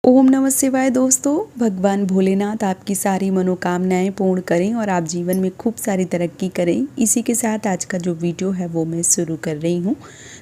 ओम नमः शिवाय दोस्तों। भगवान भोलेनाथ आपकी सारी मनोकामनाएं पूर्ण करें और आप जीवन में खूब सारी तरक्की करें। इसी के साथ आज का जो वीडियो है वो मैं शुरू कर रही हूँ।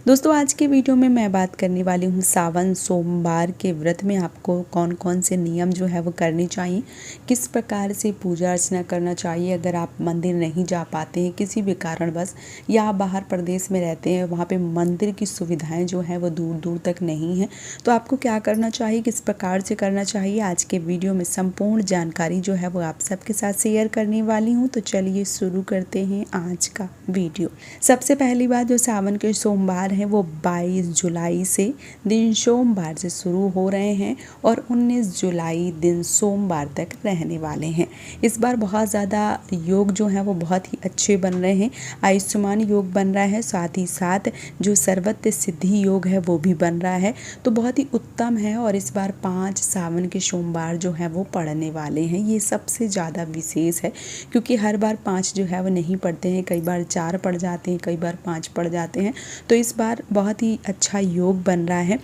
दोस्तों आज के वीडियो में मैं बात करने वाली हूँ सावन सोमवार के व्रत में आपको कौन कौन से नियम जो है वो करने चाहिए, किस प्रकार से पूजा अर्चना करना चाहिए। अगर आप मंदिर नहीं जा पाते हैं किसी भी कारणवश या आप बाहर प्रदेश में रहते हैं, वहाँ पे मंदिर की सुविधाएं जो है वो दूर दूर तक नहीं है, तो आपको क्या करना चाहिए, किस प्रकार से करना चाहिए, आज के वीडियो में संपूर्ण जानकारी जो है वो आप सबके साथ शेयर करने वाली हूँ। तो चलिए शुरू करते हैं आज का वीडियो। सबसे पहली बात, जो सावन के सोमवार हैं वो 22 जुलाई से दिन सोमवार से शुरू हो रहे हैं और 19 जुलाई दिन सोमवार तक रहने वाले हैं। इस बार बहुत ज़्यादा योग जो है वो बहुत ही अच्छे बन रहे हैं। आयुष्मान योग बन रहा है, साथ ही साथ जो सर्वत्र सिद्धि योग है वो भी बन रहा है, तो बहुत ही उत्तम है। और इस बार 5 सावन के सोमवार जो है वो पड़ने वाले हैं। ये सबसे ज़्यादा विशेष है क्योंकि हर बार 5 जो है वो नहीं पड़ते हैं, कई बार 4 पड़ जाते हैं, कई बार 5 पड़ जाते हैं। तो इस बार बहुत ही अच्छा योग बन रहा है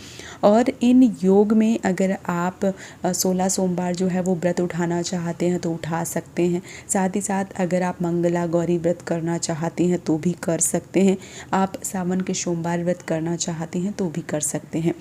और इन योग में अगर आप 16 सोमवार जो है वो व्रत उठाना चाहते हैं तो उठा सकते हैं। साथ ही साथ अगर आप मंगला गौरी व्रत करना चाहते हैं तो भी कर सकते हैं। आप सावन के सोमवार व्रत करना चाहते हैं तो भी कर सकते हैं।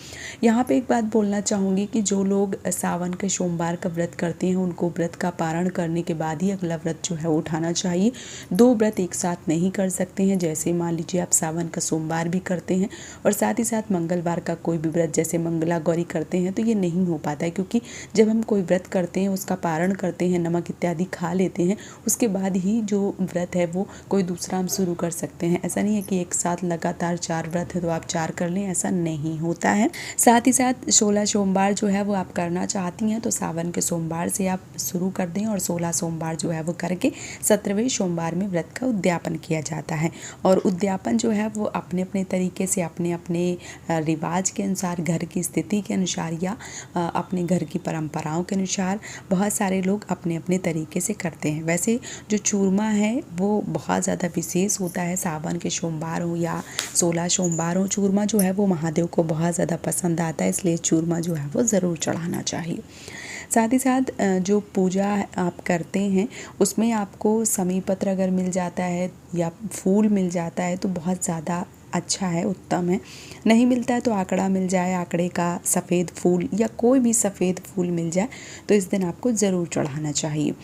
यहाँ पे एक बात बोलना चाहूँगी कि जो लोग सावन के सोमवार का व्रत करते हैं उनको व्रत का पारण करने के बाद ही अगला व्रत जो है उठाना चाहिए। 2 व्रत एक साथ नहीं कर सकते हैं। जैसे मान लीजिए आप सावन का सोमवार भी करते हैं और साथ ही साथ मंगलवार का कोई भी व्रत जैसे मंगला गौरी करते हैं, तो ये नहीं हो पाता है क्योंकि जब हम कोई व्रत करते हैं, उसका पारण करते हैं, नमक इत्यादि खा लेते हैं, उसके बाद ही जो व्रत है वो कोई दूसरा हम शुरू कर सकते हैं। ऐसा नहीं है कि एक साथ लगातार 4 व्रत है तो आप 4 कर लें, ऐसा नहीं होता है। साथ ही साथ 16 सोमवार जो है वो आप करना चाहती हैं तो सावन के सोमवार से आप शुरू कर दें और 16 सोमवार जो है वो करके 17वें सोमवार में व्रत का उद्यापन किया जाता है। और उद्यापन जो है वो अपने अपने तरीके से, अपने अपने रिवाज के अनुसार, घर की स्थिति के अनुसार या अपने घर की परंपराओं के अनुसार बहुत सारे लोग अपने अपने तरीके से करते हैं। वैसे जो चूरमा है वो बहुत ज़्यादा विशेष होता है। सावन के सोमवार हो या 16 सोमवार हो, चूरमा जो है वो महादेव को बहुत ज़्यादा पसंद आता है, इसलिए चूरमा जो है वो ज़रूर चढ़ाना चाहिए। साथ ही साथ जो पूजा आप करते हैं उसमें आपको समी पत्र अगर मिल जाता है या फूल मिल जाता है तो बहुत ज़्यादा अच्छा है, उत्तम है। नहीं मिलता है तो आंकड़ा मिल जाए, आंकड़े का सफ़ेद फूल या कोई भी सफ़ेद फूल मिल जाए तो इस दिन आपको ज़रूर चढ़ाना चाहिए।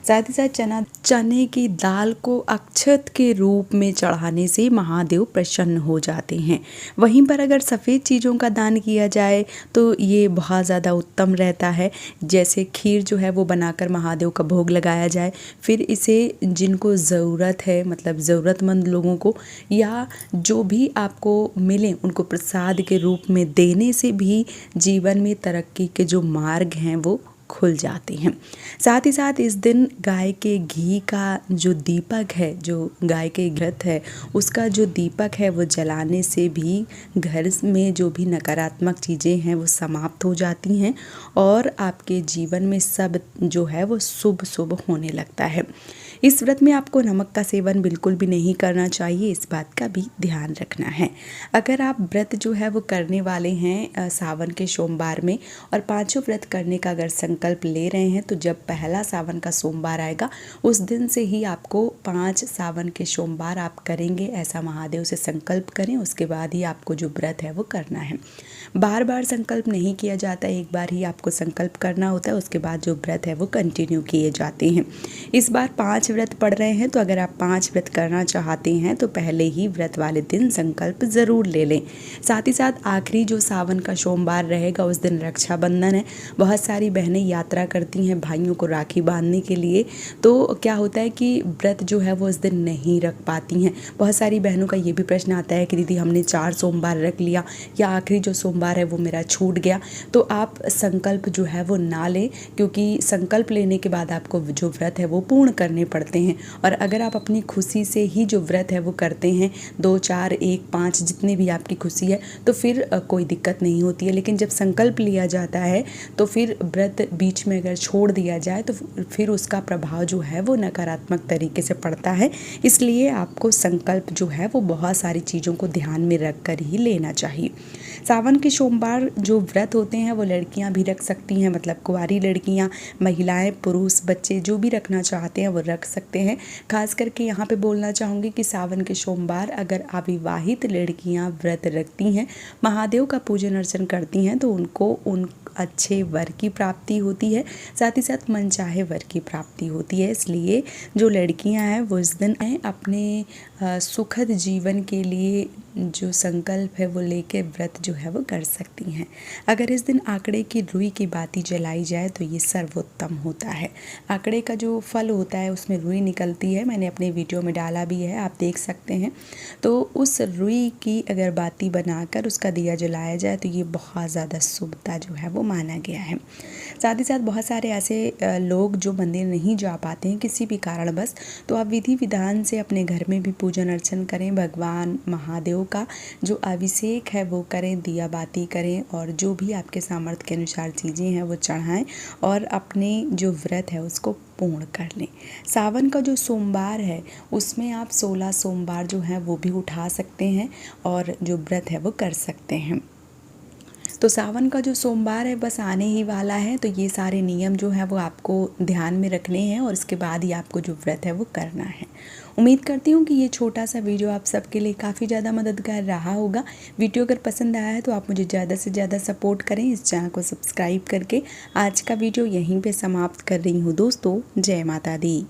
साथ ही साथ चने की दाल को अक्षत के रूप में चढ़ाने से महादेव प्रसन्न हो जाते हैं। वहीं पर अगर सफ़ेद चीज़ों का दान किया जाए तो ये बहुत ज़्यादा उत्तम रहता है। जैसे खीर जो है वो बनाकर महादेव का भोग लगाया जाए, फिर इसे जिनको ज़रूरत है, मतलब ज़रूरतमंद लोगों को या जो भी आपको मिले उनको प्रसाद के रूप में देने से भी जीवन में तरक्की के जो मार्ग हैं वो खुल जाते हैं। साथ ही साथ इस दिन गाय के घी का जो दीपक है, जो गाय के घृत है उसका जो दीपक है वो जलाने से भी घर में जो भी नकारात्मक चीज़ें हैं वो समाप्त हो जाती हैं और आपके जीवन में सब जो है वो शुभ शुभ होने लगता है। इस व्रत में आपको नमक का सेवन बिल्कुल भी नहीं करना चाहिए, इस बात का भी ध्यान रखना है। अगर आप व्रत जो है वो करने वाले हैं सावन के सोमवार में और 5 व्रत करने का अगर संकल्प ले रहे हैं तो जब पहला सावन का सोमवार आएगा उस दिन से ही आपको 5 सावन के सोमवार आप करेंगे, ऐसा महादेव से संकल्प करें। उसके बाद ही आपको जो व्रत है वो करना है। बार बार संकल्प नहीं किया जाता, एक बार ही आपको संकल्प करना होता है, उसके बाद जो व्रत है वो कंटिन्यू किए जाते हैं। इस बार 5 व्रत पड़ रहे हैं तो अगर आप 5 व्रत करना चाहते हैं तो पहले ही व्रत वाले दिन संकल्प ज़रूर ले लें। साथ ही साथ आखिरी जो सावन का सोमवार रहेगा उस दिन रक्षाबंधन है। बहुत सारी बहनें यात्रा करती हैं भाइयों को राखी बांधने के लिए, तो क्या होता है कि व्रत जो है वो उस दिन नहीं रख पाती हैं। बहुत सारी बहनों का ये भी प्रश्न आता है कि दीदी हमने 4 सोमवार रख लिया या आखिरी जो सोमवार है वो मेरा छूट गया। तो आप संकल्प जो है वो ना लें क्योंकि संकल्प लेने के बाद आपको जो व्रत है वो पूर्ण करने पड़ते हैं। और अगर आप अपनी खुशी से ही जो व्रत है वो करते हैं, 2, 4, 1, 5 जितनी भी आपकी खुशी है तो फिर कोई दिक्कत नहीं होती है। लेकिन जब संकल्प लिया जाता है तो फिर व्रत बीच में अगर छोड़ दिया जाए तो फिर उसका प्रभाव जो है वो नकारात्मक तरीके से पड़ता है। इसलिए आपको संकल्प जो है वो बहुत सारी चीज़ों को ध्यान में रख कर ही लेना चाहिए। सावन के सोमवार जो व्रत होते हैं वो लड़कियां भी रख सकती हैं, मतलब कुंवारी लड़कियां, महिलाएं, पुरुष, बच्चे जो भी रखना चाहते हैं वो रख सकते हैं। खास करके यहाँ पे बोलना चाहूँगी कि सावन के सोमवार अगर अविवाहित लड़कियां व्रत रखती हैं, महादेव का पूजन अर्चन करती हैं, तो उनको उन अच्छे वर की प्राप्ति होती है, साथ ही साथ मनचाहे वर की प्राप्ति होती है। इसलिए जो लड़कियां हैं वो इस दिन अपने सुखद जीवन के लिए जो संकल्प है वो लेके व्रत जो है वो कर सकती हैं। अगर इस दिन आंकड़े की रुई की बाती जलाई जाए तो ये सर्वोत्तम होता है। आंकड़े का जो फल होता है उसमें रुई निकलती है, मैंने अपने वीडियो में डाला भी है, आप देख सकते हैं। तो उस रुई की अगर बाती बनाकर उसका दिया जलाया जाए तो ये बहुत ज़्यादा शुभता जो है वो माना गया है। साथ ही साथ बहुत सारे ऐसे लोग जो मंदिर नहीं जा पाते हैं किसी भी कारणवश, तो आप विधि विधान से अपने घर में भी पूजन अर्चन करें, भगवान महादेव का जो अभिषेक है वो करें, दिया बाती करें और जो भी आपके सामर्थ्य के अनुसार चीज़ें हैं वो चढ़ाएं और अपने जो व्रत है उसको पूर्ण कर लें। सावन का जो सोमवार है उसमें आप 16 सोमवार जो हैं वो भी उठा सकते हैं और जो व्रत है वो कर सकते हैं। तो सावन का जो सोमवार है बस आने ही वाला है, तो ये सारे नियम जो है वो आपको ध्यान में रखने हैं और इसके बाद ही आपको जो व्रत है वो करना है। उम्मीद करती हूँ कि ये छोटा सा वीडियो आप सबके लिए काफ़ी ज़्यादा मददगार रहा होगा। वीडियो अगर पसंद आया है तो आप मुझे ज़्यादा से ज़्यादा सपोर्ट करें इस चैनल को सब्सक्राइब करके। आज का वीडियो यहीं पे समाप्त कर रही हूँ दोस्तों। जय माता दी।